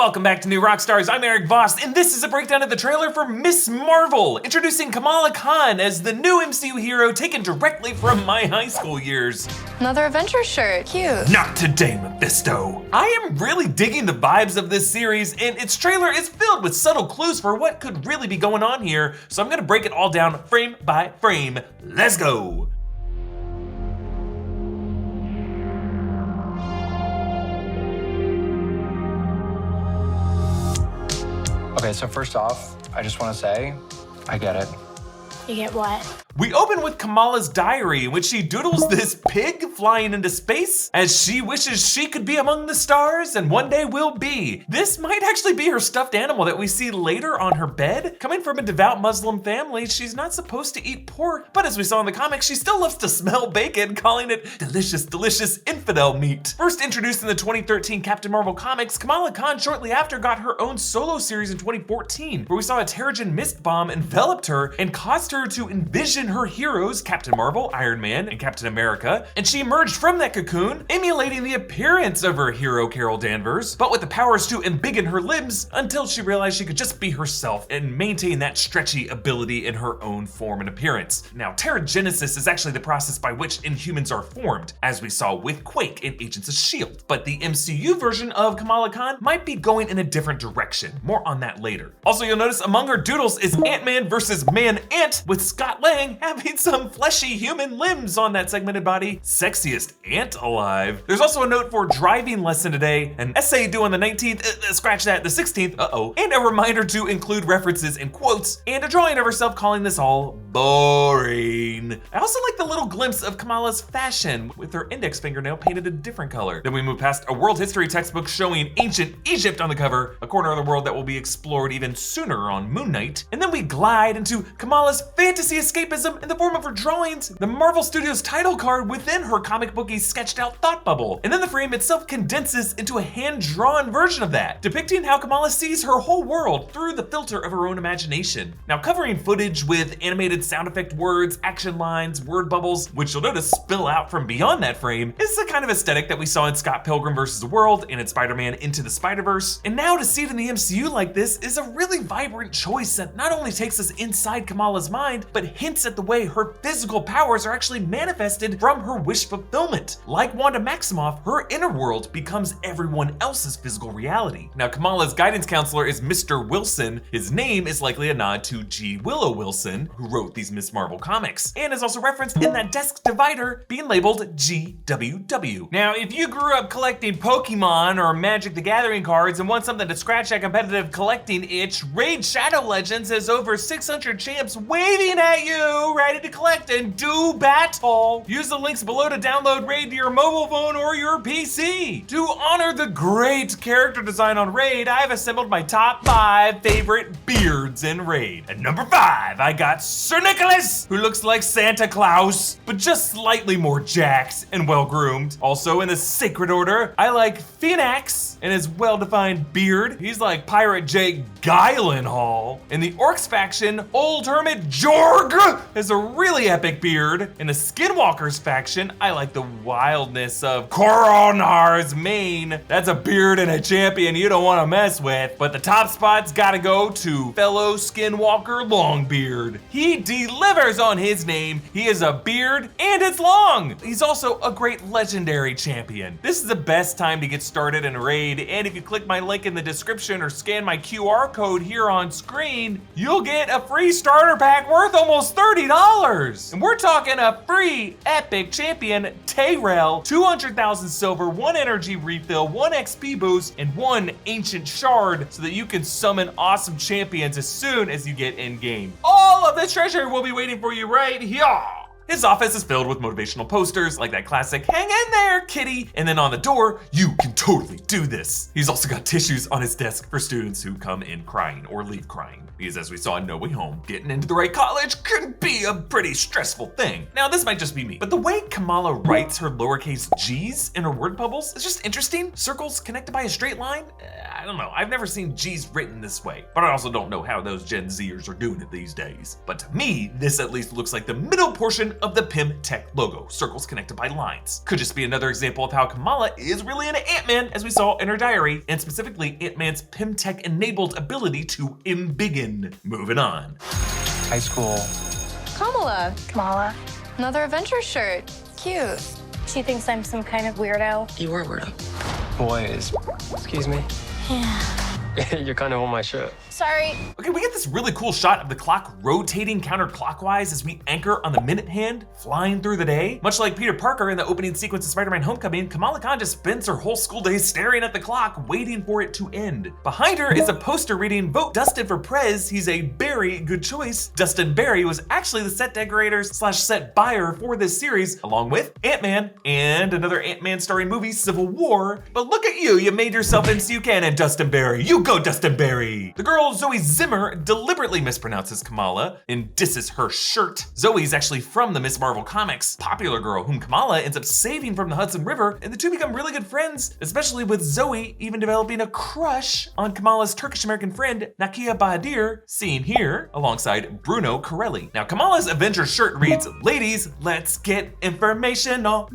Welcome back to New Rockstars. I'm Erik Voss, and this is a breakdown of the trailer for Ms Marvel, introducing Kamala Khan as the new MCU hero taken directly from my high school years. Another Avengers shirt, cute. Not today, Mephisto. I am really digging the vibes of this series, and its trailer is filled with subtle clues for what could really be going on here, so I'm gonna break it all down frame by frame. Let's go. Okay, so first off, I just want to say, I get it. You get what? We open with Kamala's diary, in which she doodles this pig flying into space as she wishes she could be among the stars and one day will be. This might actually be her stuffed animal that we see later on her bed. Coming from a devout Muslim family, she's not supposed to eat pork, but as we saw in the comics, she still loves to smell bacon, calling it delicious, delicious infidel meat. First introduced in the 2013 Captain Marvel comics, Kamala Khan shortly after got her own solo series in 2014, where we saw a Terrigen mist bomb enveloped her and caused her to envision her heroes, Captain Marvel, Iron Man, and Captain America, and she emerged from that cocoon, emulating the appearance of her hero, Carol Danvers, but with the powers to embiggen her limbs until she realized she could just be herself and maintain that stretchy ability in her own form and appearance. Now, Terrigenesis is actually the process by which Inhumans are formed, as we saw with Quake in Agents of S.H.I.E.L.D., but the MCU version of Kamala Khan might be going in a different direction. More on that later. Also, you'll notice among her doodles is Ant-Man versus Man-Ant, with Scott Lang having some fleshy human limbs on that segmented body. Sexiest ant alive. There's also a note for driving lesson today, an essay due on the 19th, scratch that, the 16th, and a reminder to include references and quotes, and a drawing of herself calling this all boring. I also like the little glimpse of Kamala's fashion, with her index fingernail painted a different color. Then we move past a world history textbook showing ancient Egypt on the cover, a corner of the world that will be explored even sooner on Moon Knight, and then we glide into Kamala's fantasy escapism in the form of her drawings, the Marvel Studios title card within her comic booky sketched out thought bubble, and then the frame itself condenses into a hand-drawn version of that, depicting how Kamala sees her whole world through the filter of her own imagination. Now, covering footage with animated sound effect words, action lines, word bubbles, which you'll notice spill out from beyond that frame, is the kind of aesthetic that we saw in Scott Pilgrim vs. the World and in Spider-Man Into the Spider-Verse, and now to see it in the MCU like this is a really vibrant choice that not only takes us inside Kamala's mind, but hints at the way her physical powers are actually manifested from her wish fulfillment. Like Wanda Maximoff, her inner world becomes everyone else's physical reality. Now, Kamala's guidance counselor is Mr. Wilson. His name is likely a nod to G. Willow Wilson, who wrote these Ms Marvel comics, and is also referenced in that desk divider being labeled GWW. Now, if you grew up collecting Pokemon or Magic the Gathering cards and want something to scratch that competitive collecting itch, Raid Shadow Legends has over 600 champs waving at you, ready to collect and do battle. Use the links below to download Raid to your mobile phone or your PC. To honor the great character design on Raid, I've assembled my top 5 favorite beards in Raid. At number 5, I got Sir Nicholas, who looks like Santa Claus, but just slightly more jacked and well-groomed. Also in the sacred order, I like Phoenix and his well-defined beard. He's like Pirate Jake Gyllenhaal. In the Orcs faction, Old Hermit Jorg has a really epic beard. In the Skinwalkers faction, I like the wildness of Koronar's mane. That's a beard and a champion you don't want to mess with. But the top spot's gotta go to fellow Skinwalker Longbeard. He delivers on his name. He is a beard and it's long. He's also a great legendary champion. This is the best time to get started in a raid, and if you click my link in the description or scan my QR code here on screen, you'll get a free starter pack worth almost $30. And we're talking a free epic champion, Tayrel, 200,000 silver, 1 energy refill, 1 XP boost, and 1 ancient shard so that you can summon awesome champions as soon as you get in game. All of this treasure will be waiting for you right here. His office is filled with motivational posters like that classic, "Hang in there, kitty," and then on the door, "You can totally do this." He's also got tissues on his desk for students who come in crying or leave crying. Because as we saw in No Way Home, getting into the right college could be a pretty stressful thing. Now, this might just be me, but the way Kamala writes her lowercase g's in her word bubbles is just interesting. Circles connected by a straight line? I don't know, I've never seen g's written this way, but I also don't know how those Gen Zers are doing it these days. But to me, this at least looks like the middle portion of the PIM Tech logo, circles connected by lines. Could just be another example of how Kamala is really into Ant-Man Ant-Man, as we saw in her diary, and specifically Ant-Man's Pimtech-enabled ability to embiggen. Moving on. High school. Kamala. Another Avengers shirt. Cute. She thinks I'm some kind of weirdo. You are a weirdo. Boys. Excuse me? Yeah. You're kind of on my shirt. Sorry. Okay, we get this really cool shot of the clock rotating counterclockwise as we anchor on the minute hand, flying through the day. Much like Peter Parker in the opening sequence of Spider-Man Homecoming, Kamala Khan just spends her whole school day staring at the clock, waiting for it to end. Behind her is a poster reading, "Vote Dustin for Prez, he's a very good choice." Dustin Barry was actually the set decorator / set buyer for this series, along with Ant-Man and another Ant-Man starring movie, Civil War. But look at you made yourself MCU canon, Dustin Barry. You go, Dustin Barry. The girl Zoe Zimmer deliberately mispronounces Kamala and disses her shirt. Zoe's actually from the Ms Marvel comics, popular girl whom Kamala ends up saving from the Hudson River, and the two become really good friends, especially with Zoe even developing a crush on Kamala's Turkish-American friend, Nakia Bahadir, seen here alongside Bruno Corelli. Now, Kamala's Avengers shirt reads, "Ladies, let's get informational,"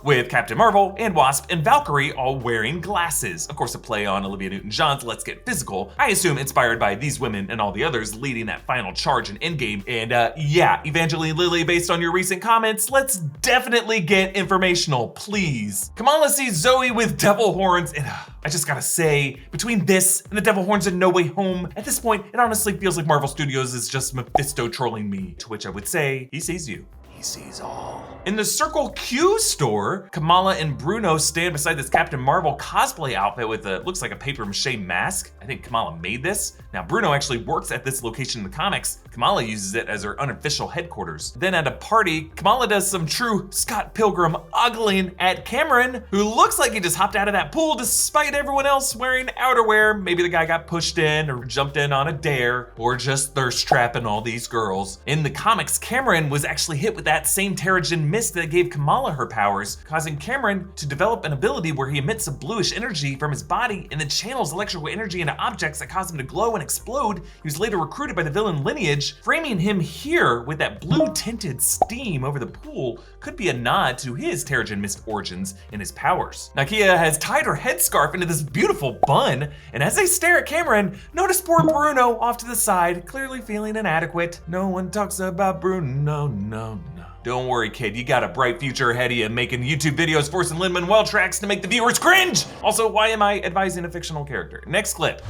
with Captain Marvel and Wasp and Valkyrie all wearing glasses. Of course, a play on Olivia Newton-John's Let's Get Physical, I assume inspired by these women and all the others leading that final charge in Endgame. And yeah, Evangeline Lilly, based on your recent comments, let's definitely get informational, please. Kamala sees Zoe with devil horns, and I just gotta say, between this and the devil horns in No Way Home, at this point, it honestly feels like Marvel Studios is just Mephisto trolling me, to which I would say, he sees you. He sees all. In the Circle Q store, Kamala and Bruno stand beside this Captain Marvel cosplay outfit with a, looks like a paper mache mask. I think Kamala made this. Now, Bruno actually works at this location in the comics. Kamala uses it as her unofficial headquarters. Then at a party, Kamala does some true Scott Pilgrim ogling at Cameron, who looks like he just hopped out of that pool despite everyone else wearing outerwear. Maybe the guy got pushed in or jumped in on a dare, or just thirst trapping all these girls. In the comics, Cameron was actually hit with that same Terrigen mist that gave Kamala her powers, causing Cameron to develop an ability where he emits a bluish energy from his body and then channels electrical energy into objects that cause him to glow and explode. He was later recruited by the villain Lineage. Framing him here with that blue tinted steam over the pool could be a nod to his Terrigen mist origins and his powers. Nakia has tied her headscarf into this beautiful bun, and as they stare at Cameron, notice poor Bruno off to the side, clearly feeling inadequate. No one talks about Bruno, no. Don't worry, kid, you got a bright future ahead of you, making YouTube videos forcing Lin-Manuel tracks to make the viewers cringe. Also, why am I advising a fictional character? Next clip.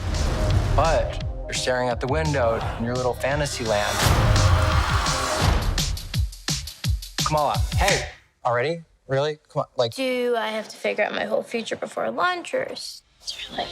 But you're staring out the window in your little fantasy land. Kamala, hey, already? Really? Come on, like. Do I have to figure out my whole future before lunch, or is there like...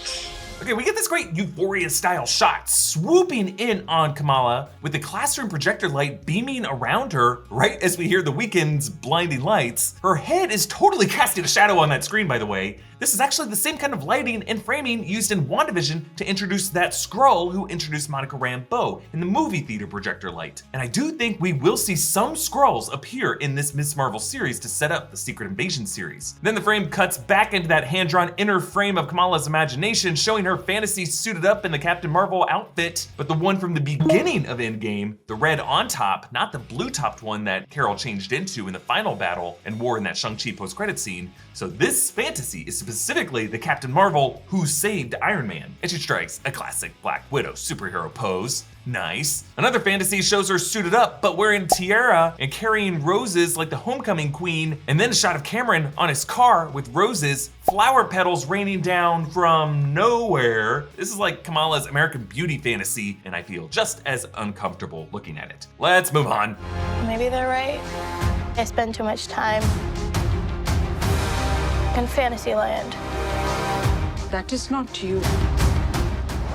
Okay, we get this great Euphoria-style shot swooping in on Kamala with the classroom projector light beaming around her right as we hear the Weeknd's blinding lights. Her head is totally casting a shadow on that screen, by the way. This is actually the same kind of lighting and framing used in WandaVision to introduce that Skrull who introduced Monica Rambeau in the movie theater projector light. And I do think we will see some Skrulls appear in this Ms. Marvel series to set up the Secret Invasion series. Then the frame cuts back into that hand-drawn inner frame of Kamala's imagination, showing her fantasy suited up in the Captain Marvel outfit, but the one from the beginning of Endgame, the red on top, not the blue-topped one that Carol changed into in the final battle and wore in that Shang-Chi post-credit scene. So this fantasy is specifically the Captain Marvel who saved Iron Man. And she strikes a classic Black Widow superhero pose. Nice. Another fantasy shows her suited up, but wearing tiara and carrying roses like the homecoming queen, and then a shot of Cameron on his car with roses, flower petals raining down from nowhere. This is like Kamala's American Beauty fantasy, and I feel just as uncomfortable looking at it. Let's move on. Maybe they're right. I spend too much time in Fantasyland. That is not you.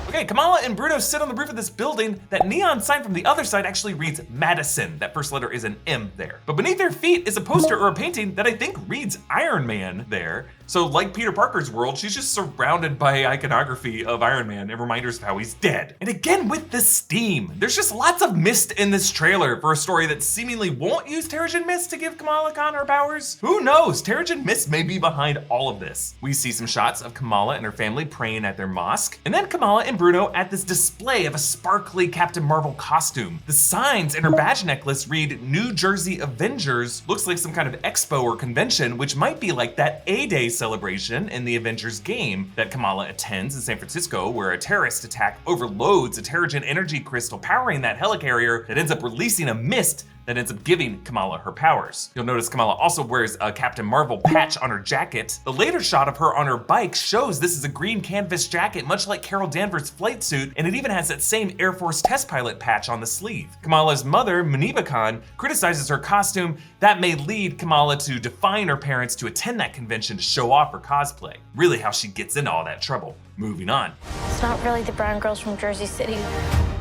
Okay, Kamala and Bruno sit on the roof of this building. That neon sign from the other side actually reads Madison. That first letter is an M there. But beneath their feet is a poster or a painting that I think reads Iron Man there. So like Peter Parker's world, she's just surrounded by iconography of Iron Man and reminders of how he's dead. And again with the steam, there's just lots of mist in this trailer for a story that seemingly won't use Terrigen mist to give Kamala Khan her powers. Who knows, Terrigen mist may be behind all of this. We see some shots of Kamala and her family praying at their mosque, and then Kamala and Bruno at this display of a sparkly Captain Marvel costume. The signs in her badge necklace read New Jersey Avengers. Looks like some kind of expo or convention, which might be like that A-Day celebration in the Avengers game that Kamala attends in San Francisco, where a terrorist attack overloads a Terrigen energy crystal powering that helicarrier that ends up releasing a mist that ends up giving Kamala her powers. You'll notice Kamala also wears a Captain Marvel patch on her jacket. The later shot of her on her bike shows this is a green canvas jacket, much like Carol Danvers' flight suit, and it even has that same Air Force test pilot patch on the sleeve. Kamala's mother, Ms Khan, criticizes her costume. That may lead Kamala to defying her parents to attend that convention to show off her cosplay. Really how she gets into all that trouble. Moving on. It's not really the brown girls from Jersey City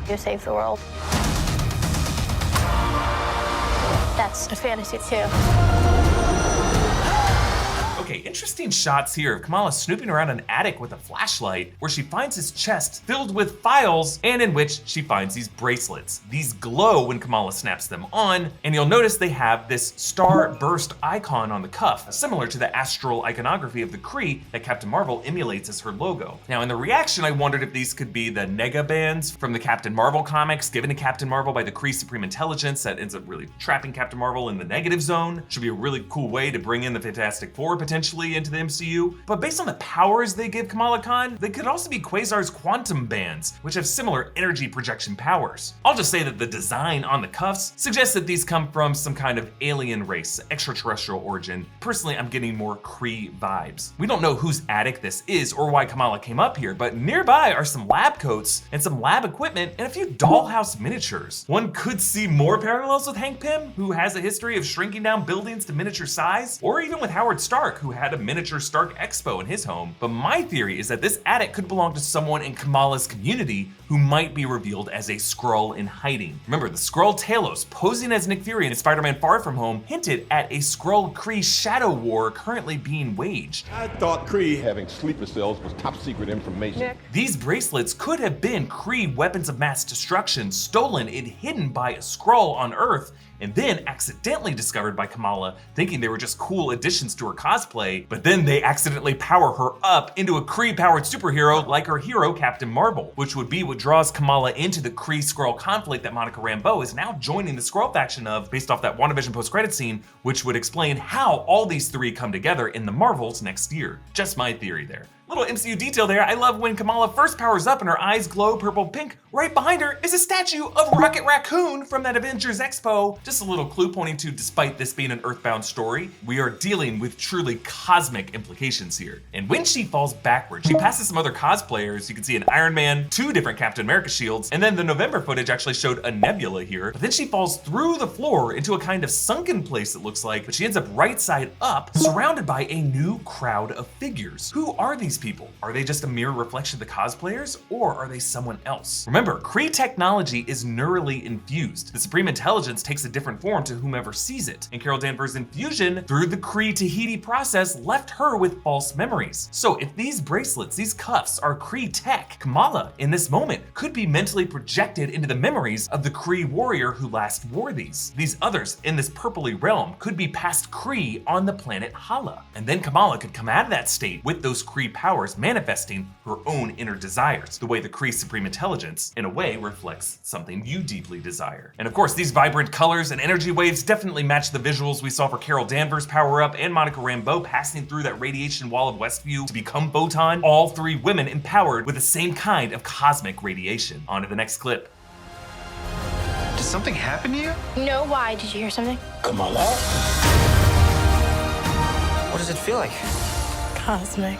who save the world. That's a fantasy too. Okay, interesting shots here of Kamala snooping around an attic with a flashlight where she finds his chest filled with files and in which she finds these bracelets. These glow when Kamala snaps them on, and you'll notice they have this star burst icon on the cuff, similar to the astral iconography of the Kree that Captain Marvel emulates as her logo. Now in the reaction, I wondered if these could be the nega bands from the Captain Marvel comics given to Captain Marvel by the Kree Supreme Intelligence that ends up really trapping Captain Marvel in the negative zone. Should be a really cool way to bring in the Fantastic Four potentially into the MCU, but based on the powers they give Kamala Khan, they could also be Quasar's quantum bands, which have similar energy projection powers. I'll just say that the design on the cuffs suggests that these come from some kind of alien race, extraterrestrial origin. Personally, I'm getting more Kree vibes. We don't know whose attic this is or why Kamala came up here, but nearby are some lab coats and some lab equipment and a few dollhouse miniatures. One could see more parallels with Hank Pym, who has a history of shrinking down buildings to miniature size, or even with Howard Stark, who had a miniature Stark Expo in his home. But my theory is that this attic could belong to someone in Kamala's community who might be revealed as a Skrull in hiding. Remember, the Skrull Talos, posing as Nick Fury in Spider-Man Far From Home, hinted at a Skrull-Kree shadow war currently being waged. I thought Kree having sleeper cells was top secret information. These bracelets could have been Kree weapons of mass destruction stolen and hidden by a Skrull on Earth, and then accidentally discovered by Kamala, thinking they were just cool additions to her cosplay, but then they accidentally power her up into a Kree-powered superhero like her hero, Captain Marvel, which would be what draws Kamala into the Kree-Skrull conflict that Monica Rambeau is now joining the Skrull faction of, based off that WandaVision post-credit scene, which would explain how all these three come together in the Marvels next year. Just my theory there. Little MCU detail there, I love when Kamala first powers up and her eyes glow purple pink. Right behind her is a statue of Rocket Raccoon from that Avengers Expo. Just a little clue pointing to, despite this being an Earthbound story, we are dealing with truly cosmic implications here. And when she falls backward, she passes some other cosplayers. You can see an Iron Man, 2 different Captain America shields, and then the November footage actually showed a Nebula here. But then she falls through the floor into a kind of sunken place, it looks like, but she ends up right side up, surrounded by a new crowd of figures. Who are these people? Are they just a mere reflection of the cosplayers, or are they someone else? Remember, Kree technology is neurally infused. The Supreme Intelligence takes a different form to whomever sees it, and Carol Danvers' infusion through the Kree Tahiti process left her with false memories. So if these bracelets, these cuffs are Kree tech, Kamala in this moment could be mentally projected into the memories of the Kree warrior who last wore these. These others in this purpley realm could be past Kree on the planet Hala. And then Kamala could come out of that state with those Kree powers manifesting her own inner desires, the way the Kree Supreme Intelligence, in a way, reflects something you deeply desire. And of course, these vibrant colors and energy waves definitely match the visuals we saw for Carol Danvers' power-up and Monica Rambeau passing through that radiation wall of Westview to become Photon, all 3 women empowered with the same kind of cosmic radiation. On to the next clip. Did something happen to you? No, why? Did you hear something? Kamala? What does it feel like? Cosmic.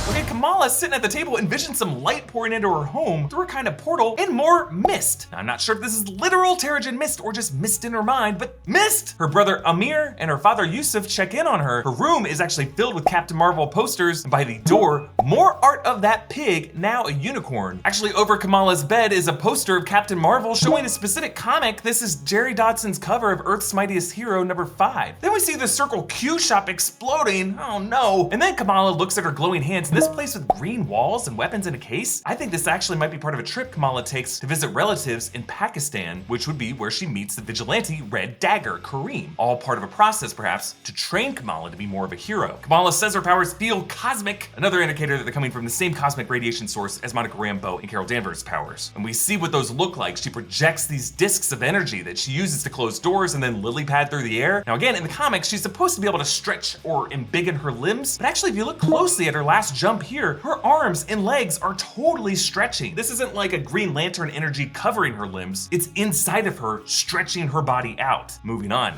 Okay, Kamala sitting at the table envisions some light pouring into her home through a kind of portal and more mist. Now, I'm not sure if this is literal Terrigen mist or just mist in her mind, but mist! Her brother Amir and her father Yusuf check in on her. Her room is actually filled with Captain Marvel posters, and by the door, more art of that pig, now a unicorn. Actually, over Kamala's bed is a poster of Captain Marvel showing a specific comic. This is Jerry Dodson's cover of Earth's Mightiest Hero #5. Then we see the Circle Q shop exploding. Oh no. And then Kamala looks at her glowing hands this place with green walls and weapons in a case? I think this actually might be part of a trip Kamala takes to visit relatives in Pakistan, which would be where she meets the vigilante Red Dagger, Kareem. All part of a process, perhaps, to train Kamala to be more of a hero. Kamala says her powers feel cosmic, another indicator that they're coming from the same cosmic radiation source as Monica Rambeau and Carol Danvers' powers. And we see what those look like. She projects these discs of energy that she uses to close doors and then lily pad through the air. Now again, in the comics, she's supposed to be able to stretch or embiggen her limbs, but actually if you look closely at her last jump here, her arms and legs are totally stretching. This isn't like a Green Lantern energy covering her limbs, it's inside of her, stretching her body out. Moving on.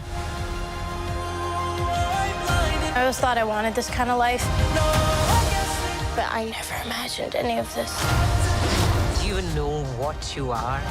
I always thought I wanted this kind of life, but I never imagined any of this. Do you know what you are?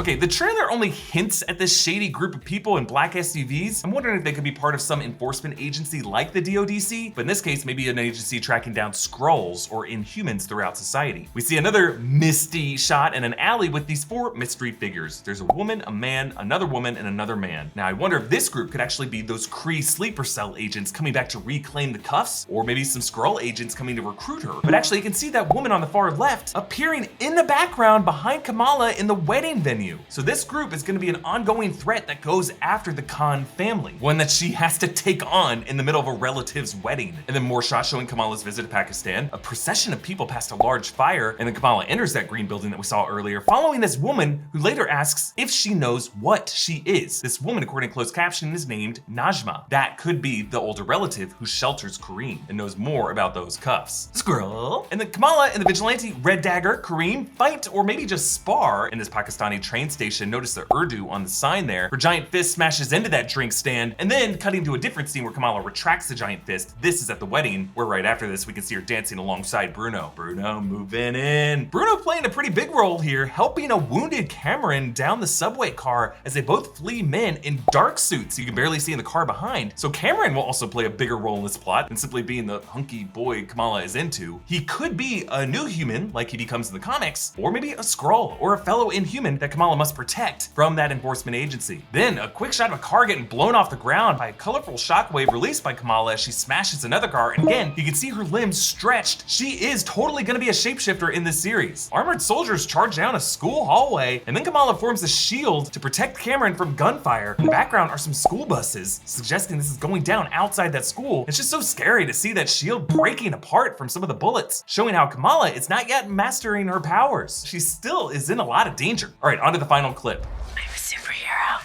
Okay, the trailer only hints at this shady group of people in black SUVs. I'm wondering if they could be part of some enforcement agency like the DODC, but in this case, maybe an agency tracking down Skrulls or Inhumans throughout society. We see another misty shot in an alley with these 4 mystery figures. There's a woman, a man, another woman, and another man. Now, I wonder if this group could actually be those Kree sleeper cell agents coming back to reclaim the cuffs, or maybe some Skrull agents coming to recruit her. But actually, you can see that woman on the far left appearing in the background behind Kamala in the wedding venue. So this group is gonna be an ongoing threat that goes after the Khan family, one that she has to take on in the middle of a relative's wedding. And then more shots showing Kamala's visit to Pakistan, a procession of people past a large fire, and then Kamala enters that green building that we saw earlier, following this woman who later asks if she knows what she is. This woman, according to closed caption, is named Najma. That could be the older relative who shelters Kareem and knows more about those cuffs. Skrull. And then Kamala and the vigilante Red Dagger, Kareem, fight or maybe just spar in this Pakistani train station. Notice the Urdu on the sign there. Her giant fist smashes into that drink stand, and then cutting to a different scene where Kamala retracts the giant fist. This is at the wedding, where right after this we can see her dancing alongside Bruno. Bruno moving in. Bruno playing a pretty big role here, helping a wounded Cameron down the subway car as they both flee men in dark suits you can barely see in the car behind. So Cameron will also play a bigger role in this plot than simply being the hunky boy Kamala is into. He could be a new human like he becomes in the comics, or maybe a Skrull or a fellow Inhuman that Kamala must protect from that enforcement agency. Then a quick shot of a car getting blown off the ground by a colorful shockwave released by Kamala as she smashes another car, and again, you can see her limbs stretched. She is totally gonna be a shapeshifter in this series. Armored soldiers charge down a school hallway, and then Kamala forms a shield to protect Cameron from gunfire. In the background are some school buses, suggesting this is going down outside that school. It's just so scary to see that shield breaking apart from some of the bullets, showing how Kamala is not yet mastering her powers. She still is in a lot of danger. All right, on to the final clip. I'm a superhero.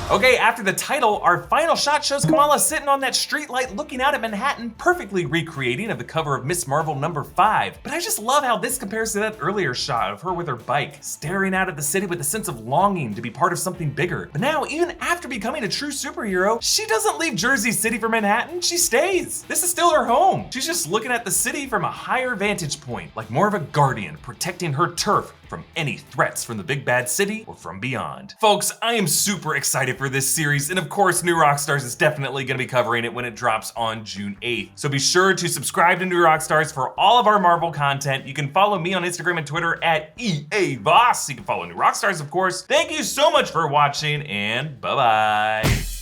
Okay, after the title, our final shot shows Kamala sitting on that streetlight looking out at Manhattan, perfectly recreating of the cover of Ms Marvel #5. But I just love how this compares to that earlier shot of her with her bike, staring out at the city with a sense of longing to be part of something bigger. But now, even after becoming a true superhero, she doesn't leave Jersey City for Manhattan, she stays. This is still her home. She's just looking at the city from a higher vantage point, like more of a guardian, protecting her turf from any threats from the big bad city or from beyond. Folks, I am super excited for this series, and of course, New Rockstars is definitely gonna be covering it when it drops on June 8th. So be sure to subscribe to New Rockstars for all of our Marvel content. You can follow me on Instagram and Twitter at EA Voss. You can follow New Rockstars, of course. Thank you so much for watching, and bye-bye.